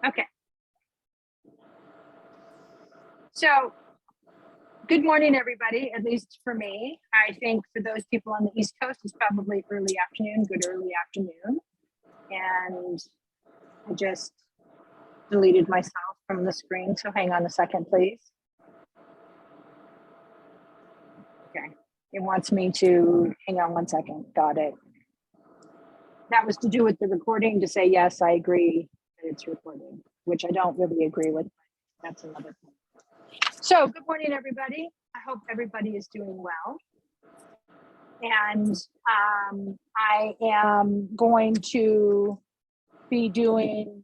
Okay. So, good morning, everybody, at least for me. I think for those people on the East Coast, it's probably early afternoon, good early afternoon. And I just deleted myself from the screen, so hang on a second, please. Okay, it wants me to, hang on one second, got it. That was to do with the recording, to say, yes, I agree that it's recorded, which I don't really agree with. That's another thing. So good morning, everybody. I hope everybody is doing well. And I am going to be doing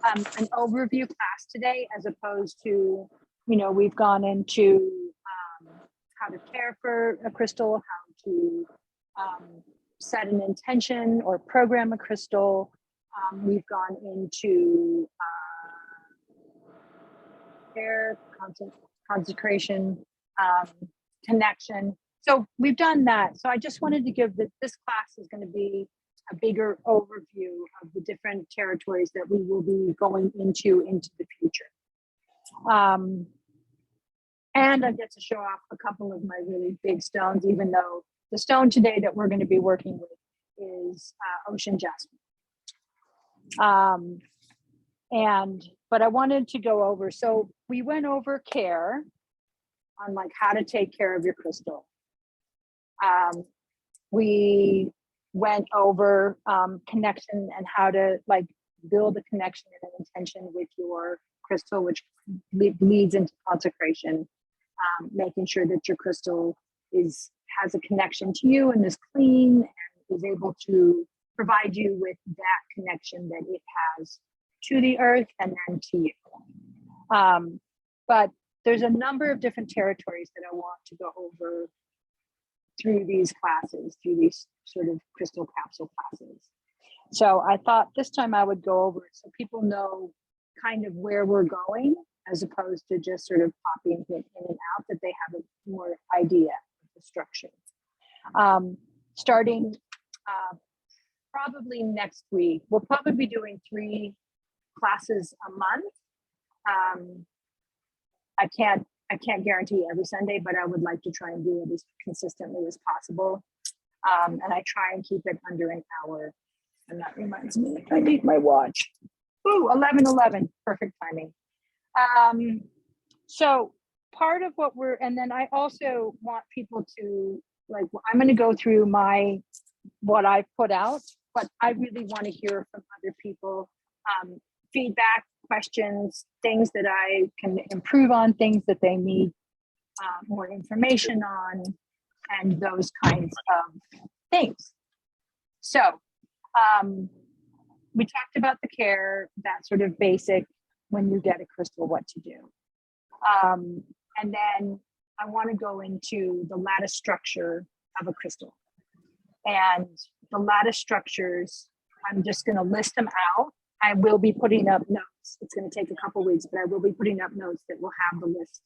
an overview class today, as opposed to, we've gone into how to care for a crystal, how to set an intention or program a crystal. We've gone into care, consecration, connection. So we've done that. So I just wanted to give that this class is going to be a bigger overview of the different territories that we will be going into the future. And I get to show off a couple of my really big stones, even though the stone today that we're going to be working with is ocean jasmine. But I wanted to go over, so we went over care on like how to take care of your crystal. We went over connection and how to like build a connection and an intention with your crystal, which leads into consecration, making sure that your crystal has a connection to you and is clean and is able to provide you with that connection that it has to the earth and then to you. But there's a number of different territories that I want to go over through these classes, through these sort of crystal capsule classes. So I thought this time I would go over it so people know kind of where we're going, as opposed to just sort of popping it in and out, that they have a more idea of the structure. Starting probably next week, we'll probably be doing 3 classes a month. I can't guarantee every Sunday, but I would like to try and do it as consistently as possible. And I try and keep it under an hour. And that reminds me, I need my watch. Ooh, 11:11, perfect timing. So part of what and then I also want people to, like, I'm going to go through what I've put out, but I really want to hear from other people, feedback, questions, things that I can improve on, things that they need more information on, and those kinds of things. So we talked about the care, that sort of basic, when you get a crystal, what to do. And then I want to go into the lattice structure of a crystal. And the lattice structures, I'm just going to list them out. I will be putting up notes. It's going to take a couple weeks, but I will be putting up notes that will have the list.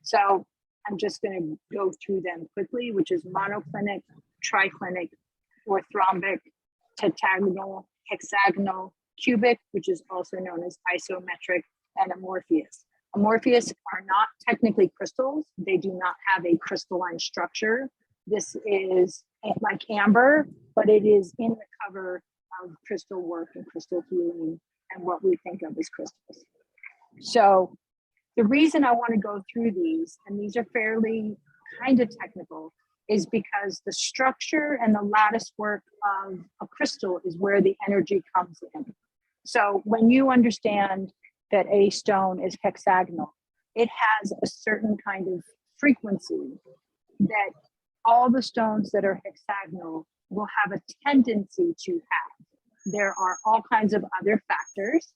So I'm just going to go through them quickly, which is monoclinic, triclinic, orthorhombic, tetragonal, hexagonal, cubic, which is also known as isometric, and amorphous. Amorphous are not technically crystals. They do not have a crystalline structure. This is like amber, but it is in the cover of crystal work and crystal healing and what we think of as crystals. So the reason I want to go through these, and these are fairly kind of technical, is because the structure and the lattice work of a crystal is where the energy comes in. So when you understand that a stone is hexagonal, it has a certain kind of frequency that all the stones that are hexagonal will have a tendency to have. There are all kinds of other factors.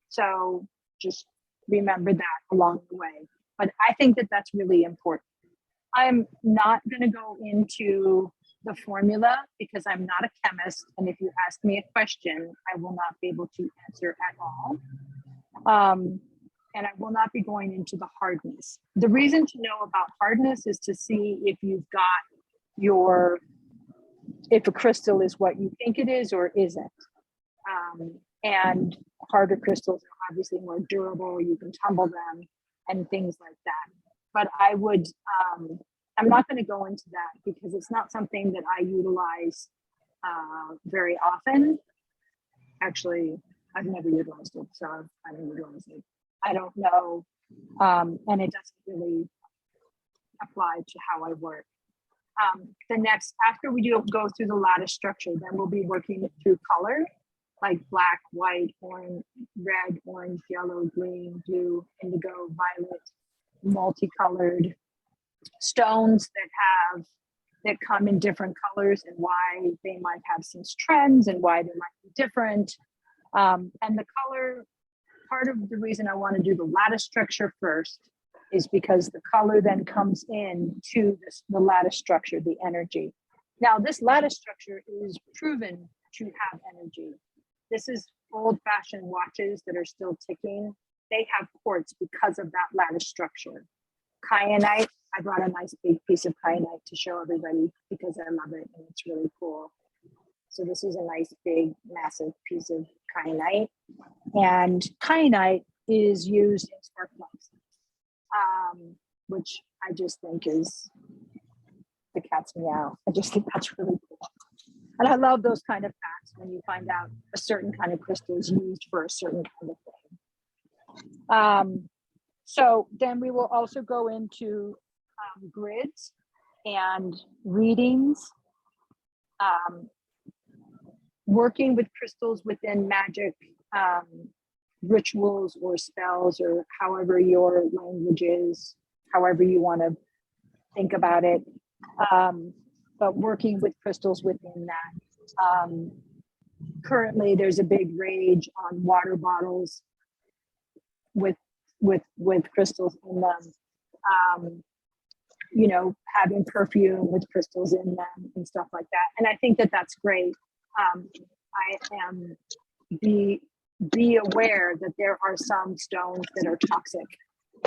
So just remember that along the way. But I think that that's really important. I'm not going to go into the formula because I'm not a chemist. And if you ask me a question, I will not be able to answer at all. And I will not be going into the hardness. The reason to know about hardness is to see if you've got if a crystal is what you think it is or isn't. And harder crystals are obviously more durable. You can tumble them and things like that. But I would, I'm not going to go into that because it's not something that I utilize very often. Actually, I've never utilized it, so I don't utilize it. I don't know, and it doesn't really apply to how I work. The next, after we go through the lattice structure, then we'll be working through color, like black, white, orange, red, orange, yellow, green, blue, indigo, violet, multicolored stones that come in different colors and why they might have some trends and why they might be different. And the color, part of the reason I want to do the lattice structure first is because the color then comes in to the lattice structure, the energy. Now, this lattice structure is proven to have energy. This is old-fashioned watches that are still ticking. They have quartz because of that lattice structure. Kyanite, I brought a nice big piece of kyanite to show everybody because I love it and it's really cool. So this is a nice big massive piece of kyanite, and kyanite is used in spark plugs, which I just think is the cat's meow. I just think that's really cool. And I love those kind of facts when you find out a certain kind of crystal is used for a certain kind of thing. So then we will also go into grids and readings, working with crystals within magic rituals or spells, or however your language is, however you want to think about it. But working with crystals within that. Currently, there's a big rage on water bottles with crystals in them. You know, having perfume with crystals in them and stuff like that. And I think that that's great. I am be aware that there are some stones that are toxic.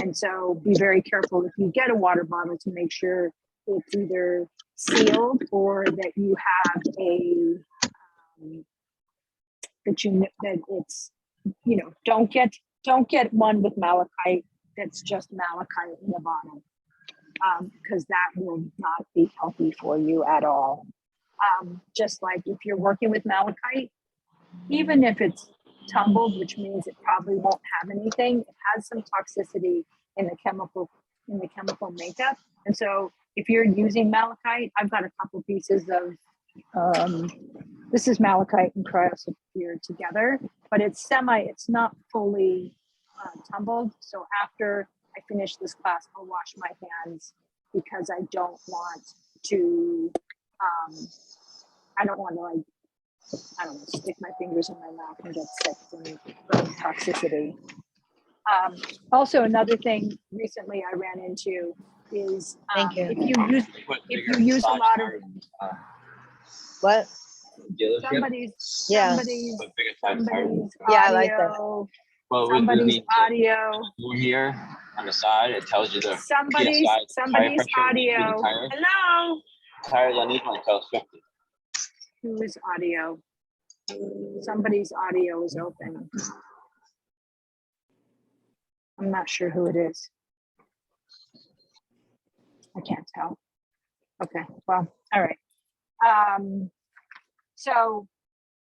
And so be very careful if you get a water bottle to make sure it's either sealed or that you have a, that it's, you know, don't get one with malachite that's just malachite in the bottom, because that will not be healthy for you at all. Just like if you're working with malachite, even if it's tumbled, which means it probably won't have anything, it has some toxicity in the chemical makeup. And so if you're using malachite, I've got a couple pieces of this is malachite and cryosulfure together, but it's not fully tumbled. So after I finish this class, I'll wash my hands because I don't want to like, I don't know, stick my fingers in my mouth and get sick from toxicity. Also, another thing recently I ran into is if you use a lot of what somebody's yeah I like that. Well, somebody's audio over here on the side, it tells you the somebody's audio. Hello. Tires on each one tells 50. Whose audio? Somebody's audio is open. I'm not sure who it is. I can't tell. Okay, well, all right. So,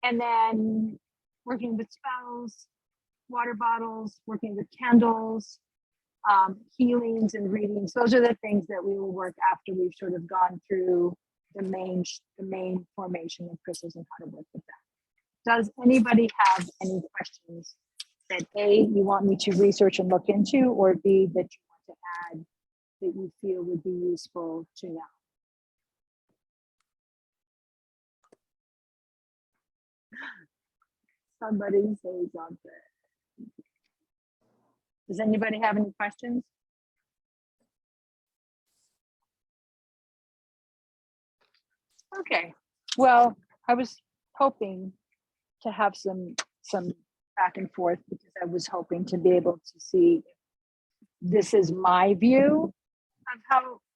and then working with spells, water bottles, working with candles, healings and readings. Those are the things that we will work after we've sort of gone through the main formation of crystals and how to work with that. Does anybody have any questions that A, you want me to research and look into, or B, that you want to add that you feel would be useful to know? Somebody say something. Does anybody have any questions? Okay, well, I was hoping to have some back and forth because I was hoping to be able to see this is my view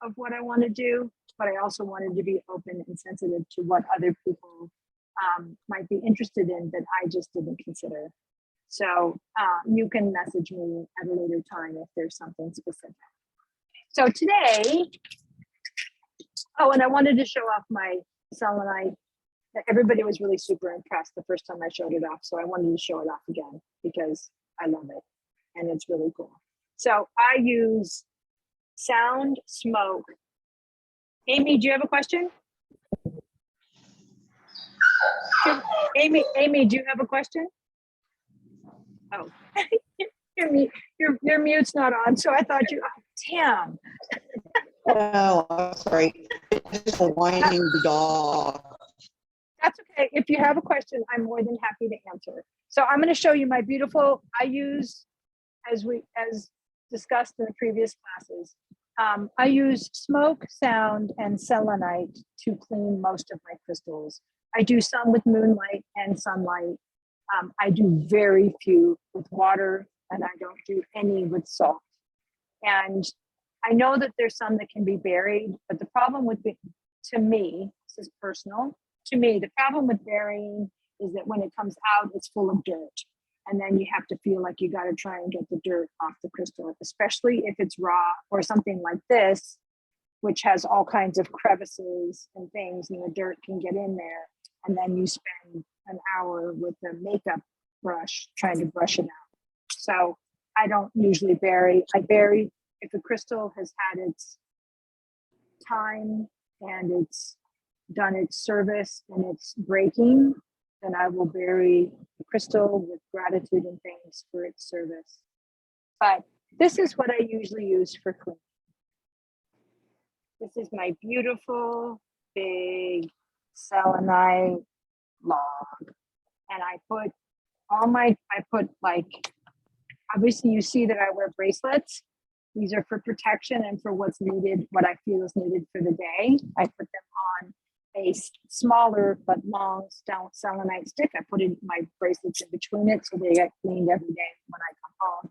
of what I want to do, but I also wanted to be open and sensitive to what other people might be interested in that I just didn't consider. So you can message me at a later time if there's something specific. So today, oh, and I wanted to show off my selenite. Everybody was really super impressed the first time I showed it off. So I wanted to show it off again because I love it and it's really cool. So I use sound, smoke. Amy, do you have a question? Amy, do you have a question? Oh, your mute's not on, so I thought you. Oh, damn. No, I'm sorry. It's just a whining dog. That's okay. If you have a question, I'm more than happy to answer. So I'm going to show you my beautiful. I use, as discussed in the previous classes, I use smoke, sound, and selenite to clean most of my crystals. I do some with moonlight and sunlight. I do very few with water, and I don't do any with salt. And I know that there's some that can be buried, but the problem with it, to me, this is personal, to me, the problem with burying is that when it comes out, it's full of dirt. And then you have to feel like you got to try and get the dirt off the crystal, especially if it's raw or something like this, which has all kinds of crevices and things, and the dirt can get in there. And then you spend an hour with the makeup brush trying to brush it out. So I don't usually bury. I bury if a crystal has had its time and it's done its service and it's breaking, then I will bury the crystal with gratitude and thanks for its service. But this is what I usually use for cleaning. This is my beautiful big selenite log. And I put like, obviously you see that I wear bracelets. These are for protection and for what's needed, what I feel is needed for the day. I put them on a smaller but long selenite stick. I put my bracelets in between it so they get cleaned every day when I come home.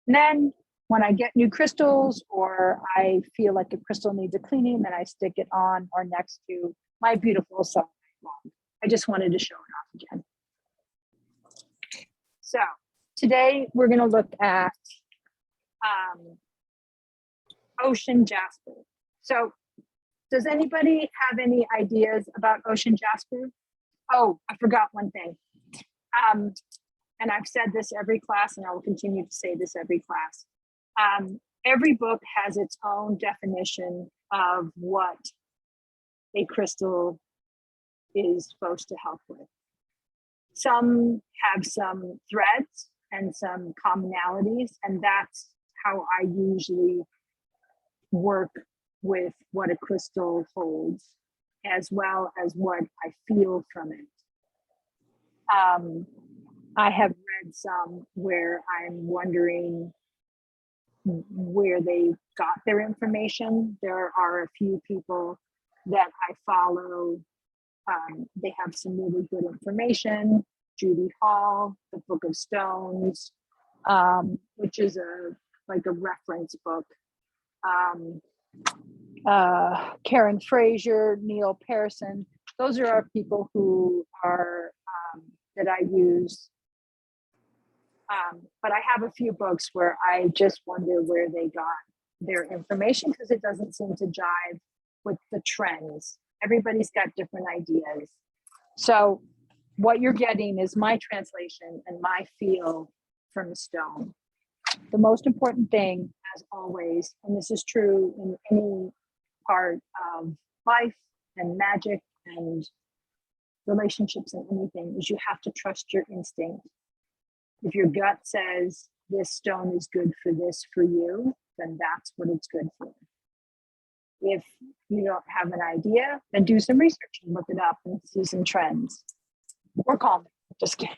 And then when I get new crystals or I feel like a crystal needs a cleaning, then I stick it on or next to my beautiful selenite log. I just wanted to show it off again. So today we're going to look at ocean jasper. So does anybody have any ideas about ocean jasper? Oh, I forgot one thing. And I've said this every class, and I will continue to say this every class. Every book has its own definition of what a crystal is supposed to help with. Some have some threads and some commonalities, and that's how I usually work with what a crystal holds, as well as what I feel from it. I have read some where I'm wondering where they got their information. There are a few people that I follow. They have some really good information. Judy Hall, The Book of Stones, which is like a reference book. Karen Fraser, Neil Pearson. Those are our people who are that I use. But I have a few books where I just wonder where they got their information because it doesn't seem to jive with the trends. Everybody's got different ideas. So what you're getting is my translation and my feel from a stone. The most important thing, as always, and this is true in any part of life and magic and relationships and anything, is you have to trust your instinct. If your gut says this stone is good for this for you, then that's what it's good for. If you don't have an idea, then do some research and look it up and see some trends. Or call me, just kidding.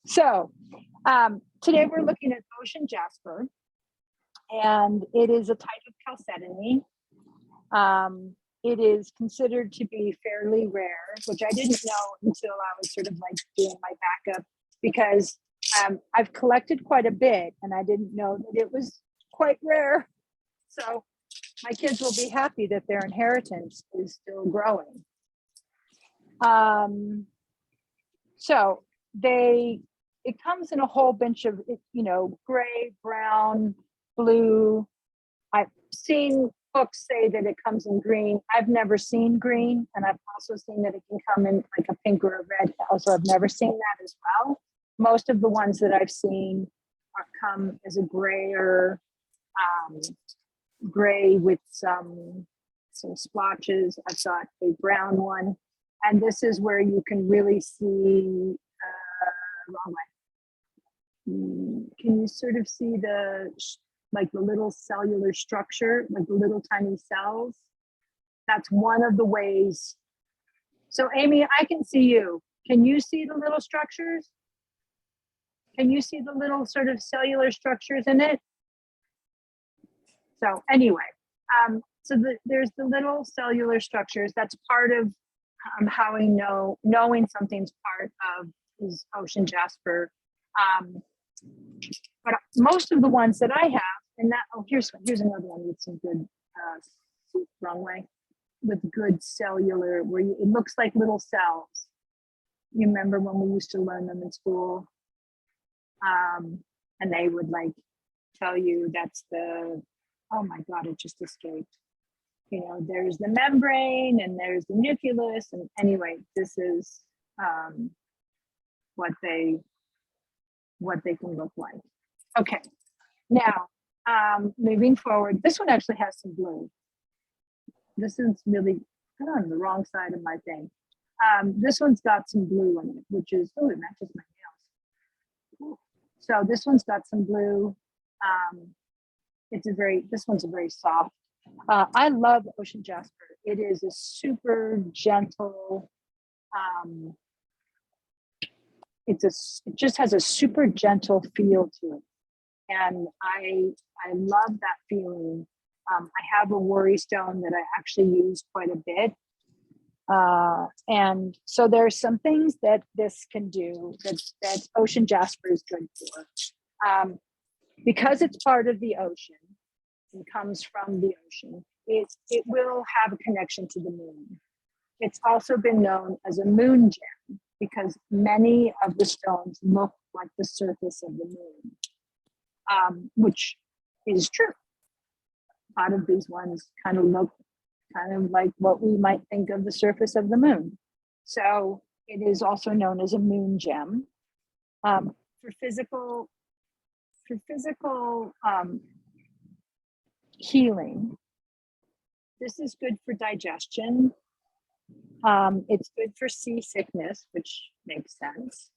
So today we're looking at ocean jasper, and it is a type of chalcedony. It is considered to be fairly rare, which I didn't know until I was sort of like doing my backup, because I've collected quite a bit and I didn't know that it was quite rare. So my kids will be happy that their inheritance is still growing. So it comes in a whole bunch of, gray, brown, blue. I've seen books say that it comes in green. I've never seen green, and I've also seen that it can come in like a pink or a red. Also, I've never seen that as well. Most of the ones that I've seen come as a grayer, gray with some splotches. I've got a brown one, and this is where you can really see. Wrong way. Can you sort of see the little cellular structure, like the little tiny cells? That's one of the ways. So Amy, I can see you. Can you see the little structures? Can you see the little sort of cellular structures in it? So anyway, there's the little cellular structures. That's part of how we knowing something's part of is ocean jasper. But most of the ones that I have, and that, here's another one with some good, wrong way, with good cellular, where it looks like little cells. You remember when we used to learn them in school? And they would tell you that's oh my God, it just escaped. There's the membrane and there's the nucleus. And anyway, this is what they can look like. Okay, now moving forward, this one actually has some blue. This is really, I don't know, the wrong side of my thing. This one's got some blue in it, which is, oh, it matches my nails. So this one's got some blue. This one's a very soft. I love ocean jasper. It is a super gentle, it just has a super gentle feel to it. And I love that feeling. I have a worry stone that I actually use quite a bit. And so there's some things that this can do that ocean jasper is good for. Because it's part of the ocean and comes from the ocean, it will have a connection to the moon. It's also been known as a moon gem because many of the stones look like the surface of the moon, which is true. A lot of these ones kind of look like what we might think of the surface of the moon. So it is also known as a moon gem. For physical healing, this is good for digestion. It's good for seasickness, which makes sense.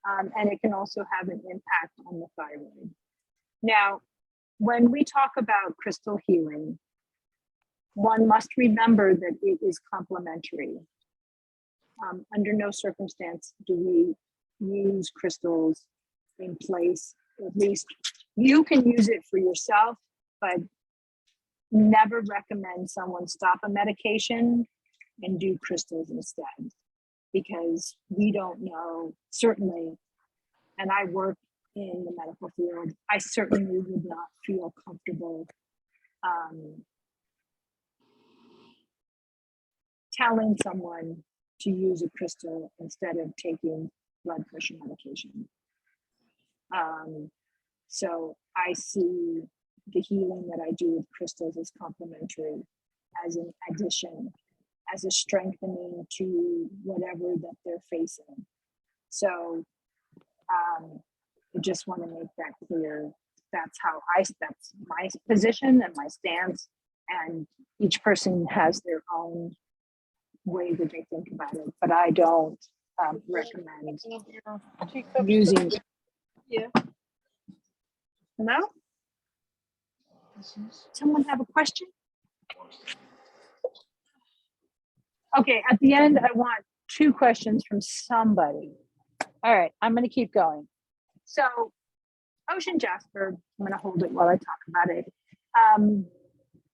And it can also have an impact on the thyroid. Now, when we talk about crystal healing, one must remember that it is complementary. Under no circumstance do we use crystals in place. At least you can use it for yourself, but never recommend someone stop a medication and do crystals instead, because we don't know, certainly, and I work in the medical field, I certainly would not feel comfortable telling someone to use a crystal instead of taking blood pressure medication. So I see the healing that I do with crystals as complementary, as an addition, as a strengthening to whatever that they're facing. So I just want to make that clear. That's my position and my stance, and each person has their own way that they think about it, but I don't recommend using. Yeah. Hello? Someone have a question? Okay, at the end, I want 2 questions from somebody. All right, I'm going to keep going. So, ocean jasper, I'm going to hold it while I talk about it.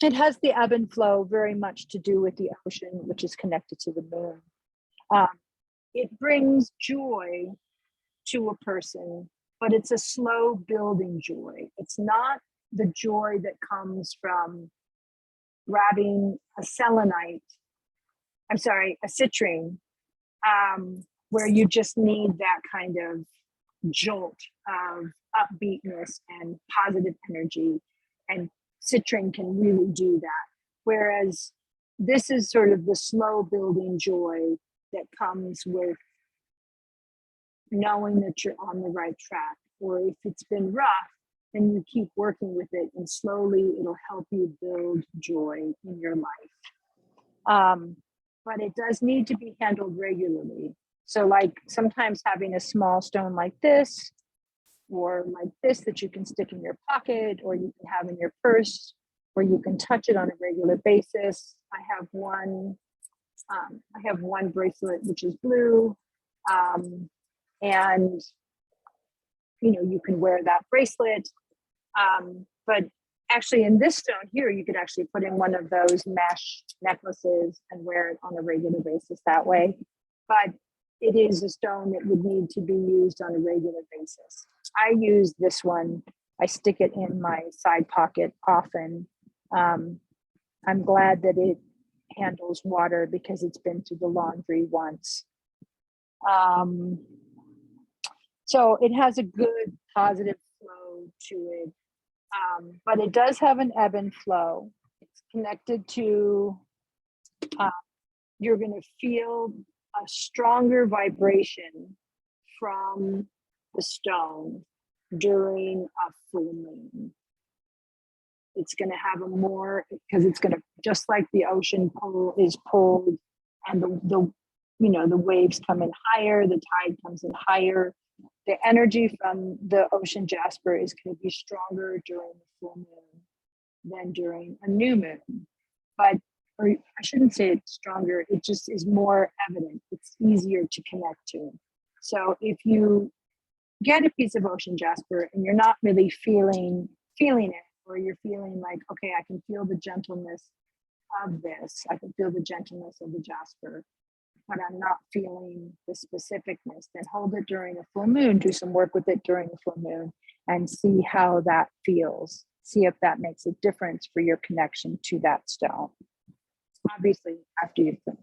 It has the ebb and flow very much to do with the ocean, which is connected to the moon. It brings joy to a person, but it's a slow building joy. It's not the joy that comes from grabbing a citrine, where you just need that kind of jolt of upbeatness and positive energy, and citrine can really do that. Whereas this is sort of the slow building joy that comes with knowing that you're on the right track, or if it's been rough, then you keep working with it, and slowly it'll help you build joy in your life. But it does need to be handled regularly. So like sometimes having a small stone like this, or like this that you can stick in your pocket, or you can have in your purse, where you can touch it on a regular basis. I have one bracelet which is blue, and you can wear that bracelet. But actually, in this stone here, you could actually put in one of those mesh necklaces and wear it on a regular basis that way. But it is a stone that would need to be used on a regular basis. I use this one. I stick it in my side pocket often. I'm glad that it handles water because it's been through the laundry once. So it has a good positive flow to it. But it does have an ebb and flow. It's connected to, you're going to feel a stronger vibration from the stone during a full moon. It's going to have a more, because it's going to, just like the ocean is pulled, and the waves come in higher, the tide comes in higher. The energy from the ocean jasper is going to be stronger during the full moon than during a new moon. But, or I shouldn't say it's stronger, it just is more evident. It's easier to connect to. So if you get a piece of ocean jasper and you're not really feeling it, or you're feeling like, okay, I can feel the gentleness of this, I can feel the gentleness of the jasper, but I'm not feeling the specificness, then hold it during a full moon, do some work with it during the full moon, and see how that feels. See if that makes a difference for your connection to that stone. Obviously, after you've done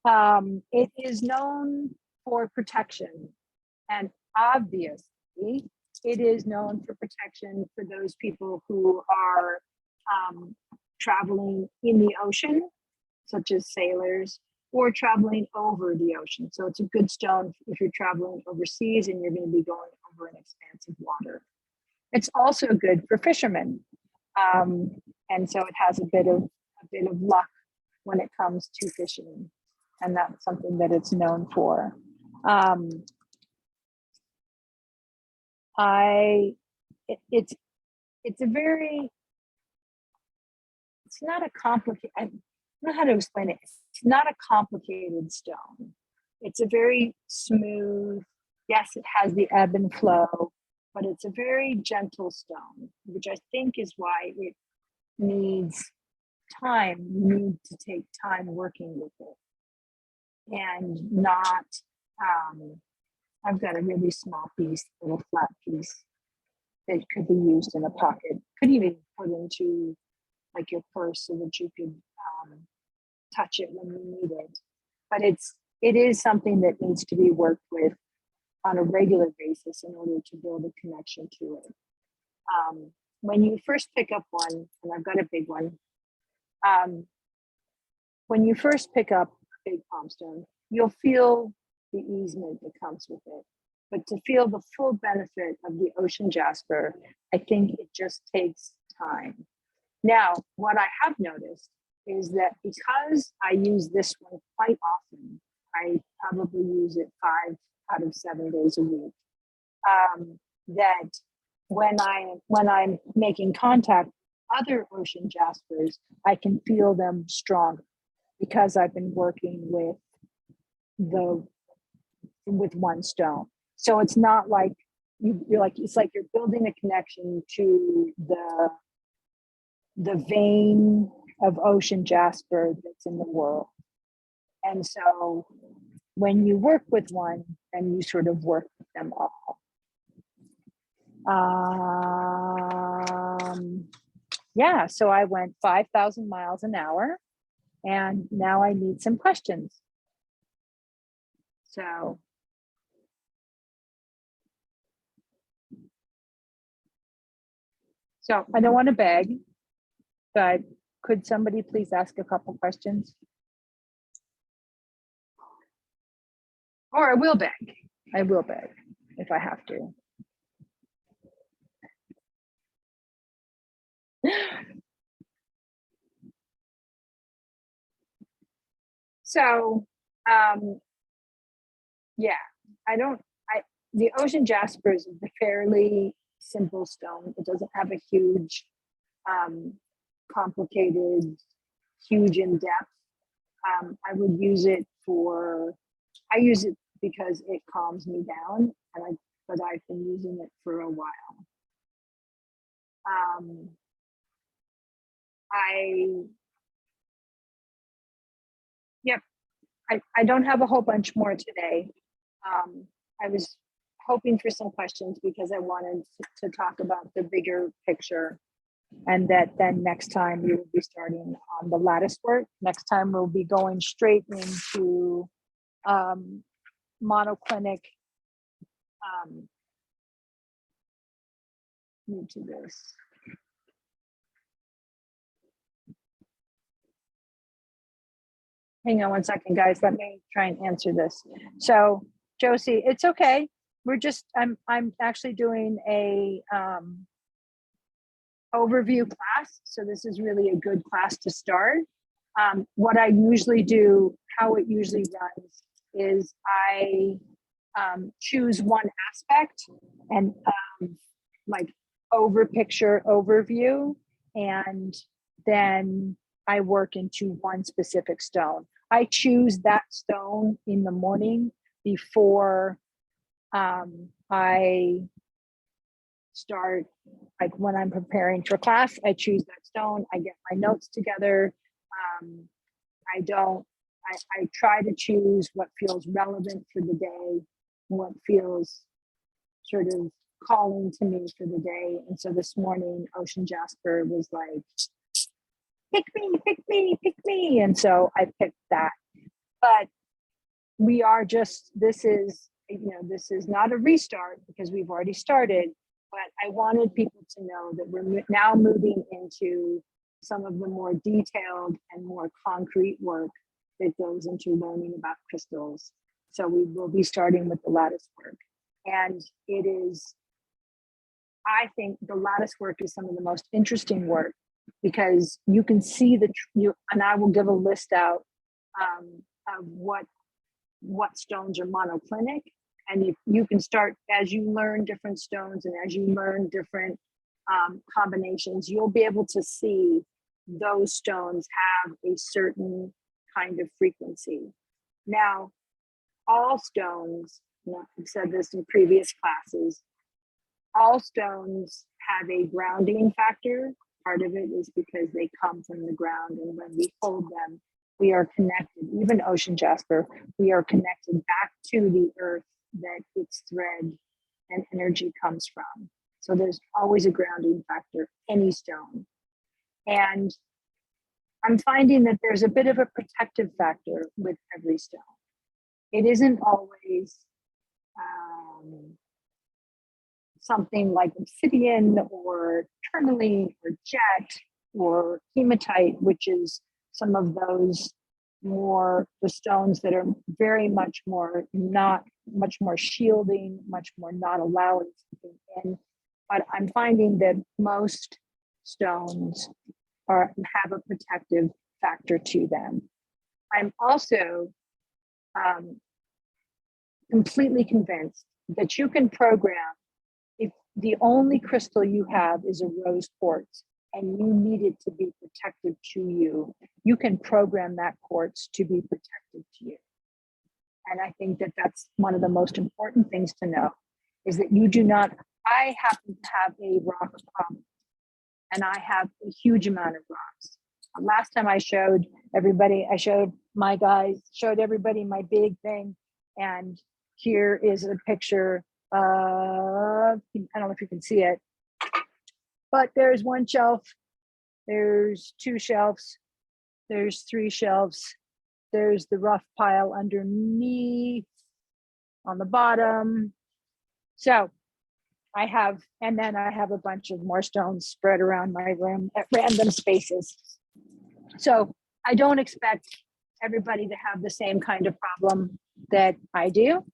it. It is known for protection, and obviously, it is known for protection for those people who are traveling in the ocean, such as sailors, or traveling over the ocean. So it's a good stone if you're traveling overseas and you're going to be going over an expanse of water. It's also good for fishermen. And so it has a bit of luck when it comes to fishing. And that's something that it's known for. It's not a complicated, I don't know how to explain it. It's not a complicated stone. It's a very smooth, yes, it has the ebb and flow, but it's a very gentle stone, which I think is why it needs time. You need to take time working with it, and not, I've got a really small piece, little flat piece that could be used in a pocket, could even put into like your purse so that you could touch it when you need it. But it is something that needs to be worked with on a regular basis in order to build a connection to it. When you first pick up one, and I've got a big one, when you first pick up a big palm stone, you'll feel the easement that comes with it. But to feel the full benefit of the ocean jasper, I think it just takes time. Now, what I have noticed is that because I use this one quite often, I probably use it 5 out of 7 days a week, that when I'm making contact with other ocean jaspers, I can feel them stronger because I've been working with one stone. So it's not like it's like you're building a connection to the vein of ocean jasper that's in the world. And so when you work with one, then you sort of work with them all. Yeah, so I went 5,000 miles an hour, and now I need some questions. So. So I don't want to beg, but could somebody please ask a couple questions? Or I will beg. I will beg if I have to. So, yeah, the ocean jasper is a fairly simple stone. It doesn't have a huge, complicated, huge in depth. I would use it I use it because it calms me down, but I've been using it for a while. Yep, I don't have a whole bunch more today. I was hoping for some questions because I wanted to talk about the bigger picture, and that then next time we will be starting on the lattice work. Next time we'll be going straight into monoclinic into this. Hang on one second, guys. Let me try and answer this. So, Josie, it's okay. I'm actually doing a overview class. So this is really a good class to start. What I usually do, how it usually runs, is I choose one aspect and like picture overview, and then I work into one specific stone. I choose that stone in the morning before I start, like when I'm preparing for class, I choose that stone, I get my notes together. I try to choose what feels relevant for the day, what feels sort of calling to me for the day. And so this morning, Ocean Jasper was like, pick me, pick me, pick me. And so I picked that. But we are this is not a restart because we've already started, but I wanted people to know that we're now moving into some of the more detailed and more concrete work that goes into learning about crystals. So we will be starting with the lattice work. And it is, I think the lattice work is some of the most interesting work because you can see and I will give a list out of what stones are monoclinic. And if you can start, as you learn different stones and as you learn different combinations, you'll be able to see those stones have a certain kind of frequency. Now, all stones, I've said this in previous classes, all stones have a grounding factor. Part of it is because they come from the ground, and when we hold them, we are connected. Even ocean jasper, we are connected back to the earth that its thread and energy comes from. So there's always a grounding factor, any stone. And I'm finding that there's a bit of a protective factor with every stone. It isn't always something like obsidian or tourmaline or jet or hematite, which is some of those the stones that are very much more shielding, much more not allowing something in. But I'm finding that most stones have a protective factor to them. I'm also completely convinced that you can program, if the only crystal you have is a rose quartz and you need it to be protective to you, you can program that quartz to be protective to you. And I think that that's one of the most important things to know, is that you do not, I happen to have a rock problem and I have a huge amount of rocks. Last time I showed everybody my big thing. And here is a picture of, I don't know if you can see it, but there's one shelf, there's two shelves, there's three shelves, there's the rough pile underneath on the bottom. So I have, and then I have a bunch of more stones spread around my room at random spaces. So I don't expect everybody to have the same kind of problem that I do.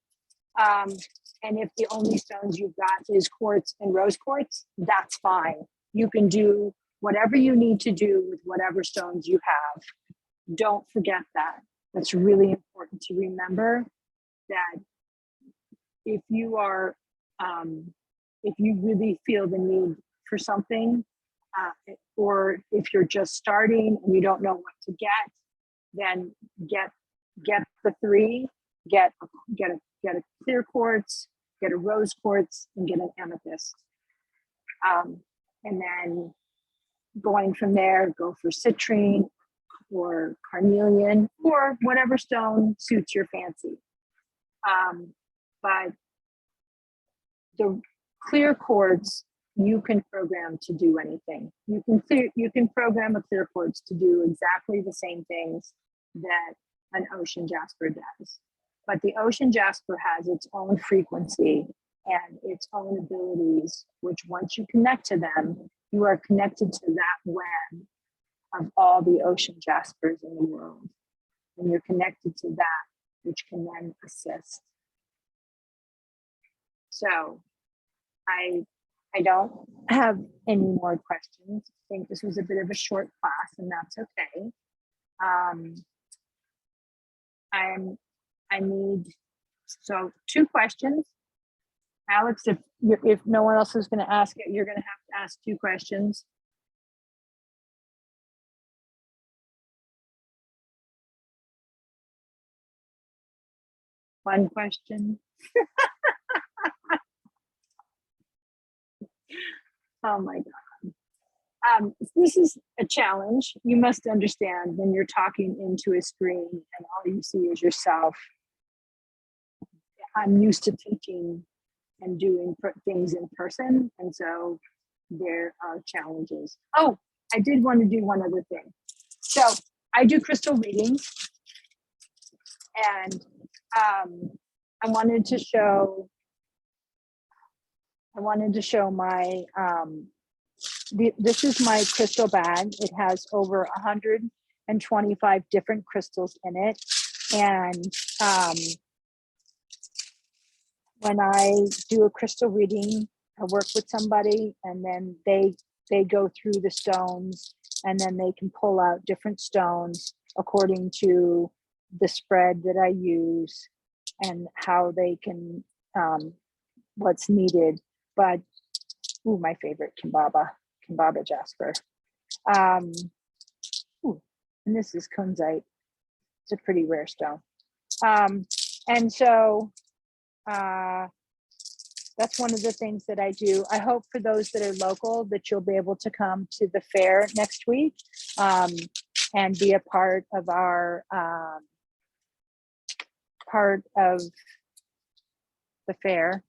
And if the only stones you've got is quartz and rose quartz, that's fine. You can do whatever you need to do with whatever stones you have. Don't forget that. That's really important to remember, that if you are, if you really feel the need for something, or if you're just starting and you don't know what to get, then get the three, get a clear quartz, get a rose quartz, and get an amethyst. And then going from there, go for citrine or carnelian or whatever stone suits your fancy. But the clear quartz, you can program to do anything. You can program a clear quartz to do exactly the same things that an ocean jasper does. But the ocean jasper has its own frequency and its own abilities, which once you connect to them, you are connected to that web of all the ocean jaspers in the world. And you're connected to that, which can then assist. So I don't have any more questions. I think this was a bit of a short class, and that's okay. I need, so 2 questions. Alex, if no one else is going to ask it, you're going to have to ask 2 questions. One question. Oh my God. This is a challenge. You must understand when you're talking into a screen and all you see is yourself. I'm used to teaching and doing things in person, and so there are challenges. Oh, I did want to do one other thing. So I do crystal readings, and I wanted to show my, this is my crystal bag. It has over 125 different crystals in it. And when I do a crystal reading, I work with somebody, and then they go through the stones, and then they can pull out different stones according to the spread that I use and how they can, what's needed. But, ooh, my favorite, Kimbaba jasper. Ooh, and this is kunzite. It's a pretty rare stone. And so that's one of the things that I do. I hope for those that are local that you'll be able to come to the fair next week and be a part of our part of the fair.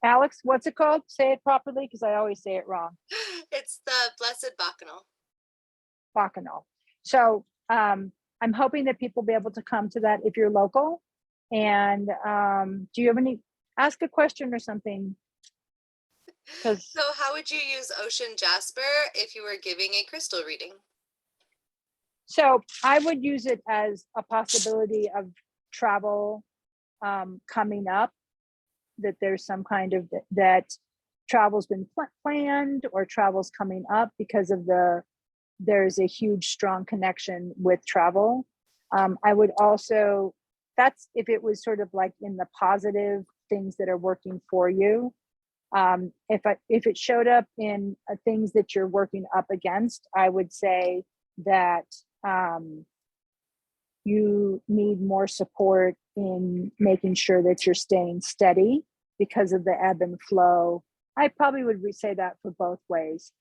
Alex, what's it called? Say it properly, because I always say it wrong. It's the Blessed Bacchanal. Bacchanal. So I'm hoping that people will be able to come to that if you're local. And do you have any, ask a question or something? So how would you use ocean jasper if you were giving a crystal reading? So I would use it as a possibility of travel coming up, that there's some kind of that travel's been planned or travel's coming up because of there's a huge strong connection with travel. I would also, that's if it was sort of like in the positive things that are working for you. If it showed up in things that you're working up against, I would say that you need more support in making sure that you're staying steady because of the ebb and flow. I probably would say that for both ways.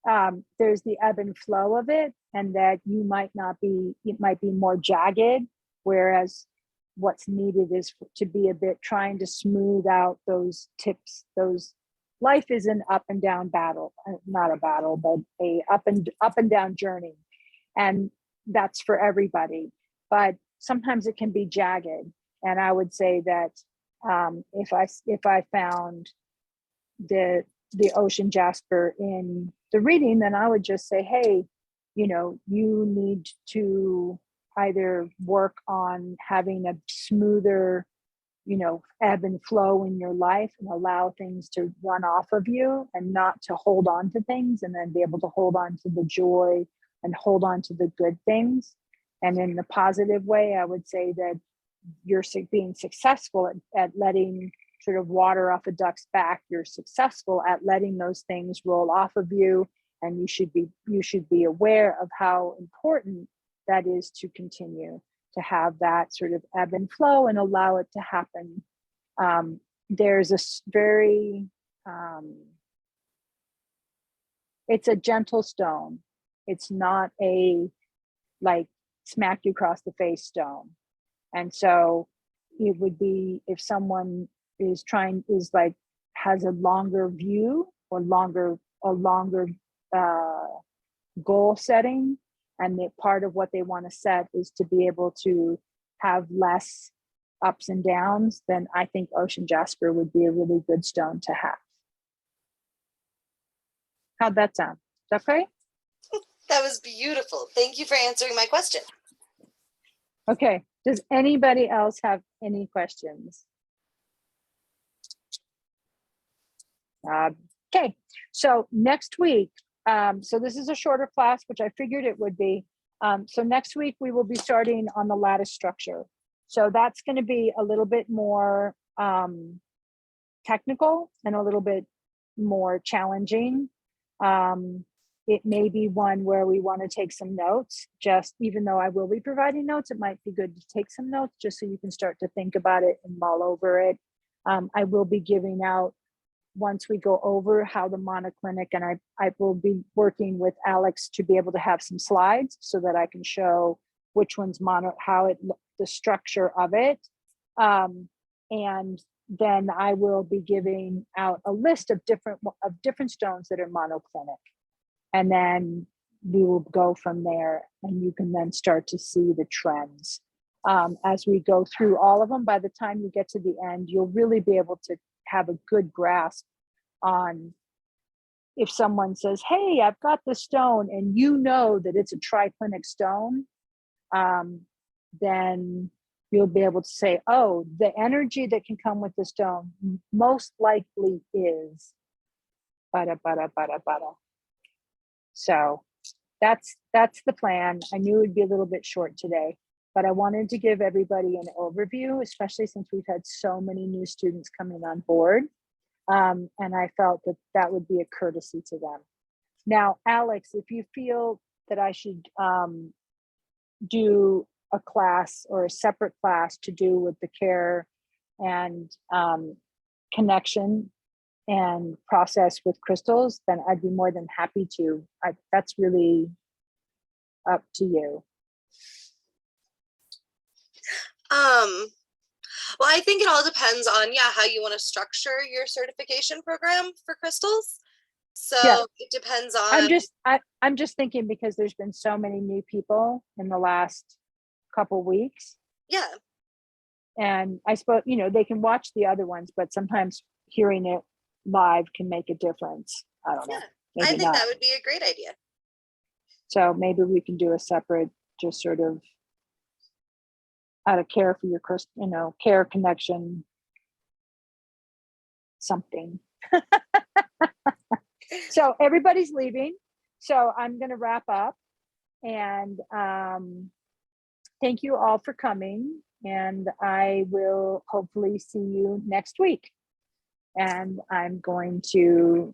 There's the ebb and flow of it, and that you might not be, it might be more jagged, whereas what's needed is to be a bit trying to smooth out those tips. Those, life is an up and down battle, not a battle, but a up and down journey. And that's for everybody. But sometimes it can be jagged. And I would say that if I found the ocean jasper in the reading, then I would just say, hey, you know, you need to either work on having a smoother, you know, ebb and flow in your life and allow things to run off of you and not to hold on to things, and then be able to hold on to the joy and hold on to the good things. And in the positive way, I would say that you're being successful at letting sort of water off a duck's back. You're successful at letting those things roll off of you, and you should be aware of how important that is to continue to have that sort of ebb and flow and allow it to happen. There's a very it's a gentle stone. It's not a like smack you across the face stone. And so it would be, if someone is has a longer view or a longer goal setting, and that part of what they want to set is to be able to have less ups and downs, then I think ocean jasper would be a really good stone to have. How'd that sound? Is that okay? That was beautiful. Thank you for answering my question. Okay. Does anybody else have any questions? Okay. So next week, so this is a shorter class, which I figured it would be. So next week we will be starting on the lattice structure. So that's going to be a little bit more technical and a little bit more challenging. It may be one where we want to take some notes, just even though I will be providing notes, it might be good to take some notes just so you can start to think about it and mull over it. I will be giving out, once we go over how the monoclinic, and I will be working with Alex to be able to have some slides so that I can show which one's the structure of it. And then I will be giving out a list of different stones that are monoclinic. And then we will go from there, and you can then start to see the trends. As we go through all of them, by the time you get to the end, you'll really be able to have a good grasp on, if someone says, hey, I've got this stone, and you know that it's a triclinic stone, then you'll be able to say, oh, the energy that can come with the stone most likely is bada, bada, bada, bada. So that's the plan. I knew it would be a little bit short today, but I wanted to give everybody an overview, especially since we've had so many new students coming on board. And I felt that would be a courtesy to them. Now, Alex, if you feel that I should do a class or a separate class to do with the care and connection and process with crystals, then I'd be more than happy to. That's really up to you. Well, I think it all depends on, how you want to structure your certification program for crystals. So Yeah. it depends on. I'm just thinking, because there's been so many new people in the last couple weeks. Yeah. And I suppose, they can watch the other ones, but sometimes hearing it live can make a difference. I don't know. Yeah, I think that would be a great idea. So maybe we can do a separate, just sort of how to care for your, care connection, something. So everybody's leaving. So I'm going to wrap up, and thank you all for coming. And I will hopefully see you next week. And I'm going to